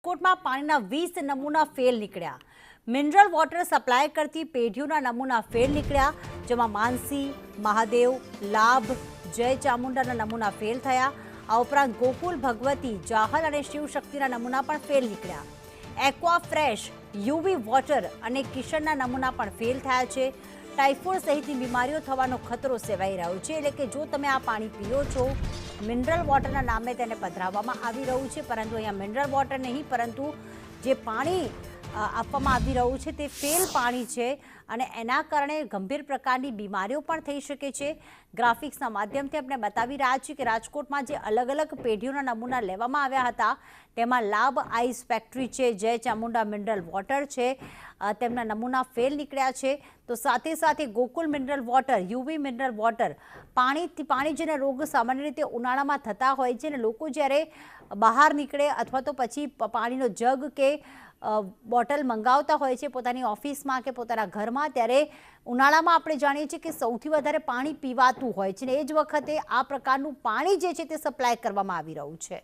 રાજકોટમાં પાણીના 20 નમૂના ફેલ નીકળ્યા। મિનરલ વોટર સપ્લાય કરતી પેઢીઓના નમૂના ફેલ નીકળ્યા, જેમાં માનસી, મહાદેવ, લાભ, જય ચામુંડાના નમૂના ફેલ થયા। આ ઉપરાંત ગોકુલ, ભગવતી, જાહલ અને શિવશક્તિના નમૂના પણ ફેલ નીકળ્યા। એક્વા ફ્રેશ, યુવી વોટર અને કિશનના નમૂના પણ ફેલ થયા છે। ટાઇફોઇડ સહિતની બીમારીઓ થવાનો ખતરો સેવાઈ રહ્યો છે, એટલે કે જો તમે આ પાણી પીઓ છો, મિનરલ વોટરના નામે તેને પધરાવવામાં આવી રહ્યું છે, પરંતુ અહીંયા મિનરલ વોટર નહીં પરંતુ જે પાણી આપવામાં આવી રહ્યું છે તે ફેલ પાણી છે અને એના કારણે ગંભીર પ્રકારની બીમારીઓ પણ થઈ શકે છે। ગ્રાફિક્સના માધ્યમથી આપણે બતાવી રહ્યા છીએ કે રાજકોટમાં જે અલગ અલગ પેઢીઓના નમૂના લેવામાં આવ્યા હતા તેમાં લાભ આઈસ ફેક્ટરી છે, જય ચામુંડા મિનરલ વોટર છે, તેમના નમૂના ફેલ નીકળ્યા છે। તો સાથે સાથે Gokul mineral water, UV mineral water, પાણી જેના રોગ સામાન્ય રીતે ઉનાળામાં થતા હોય છે અને લોકો જ્યારે બહાર નીકળે અથવા તો પછી પાણીનો જગ કે બોટલ મંગાવતા હોય છે પોતાની ઓફિસમાં કે પોતાના ઘરમાં, ત્યારે ઉનાળામાં આપણે જાણીએ છીએ કે સૌથી વધારે પાણી પીવાતું હોય છે ને એ જ વખતે આ પ્રકારનું પાણી જે છે તે સપ્લાય કરવામાં આવી રહ્યું છે।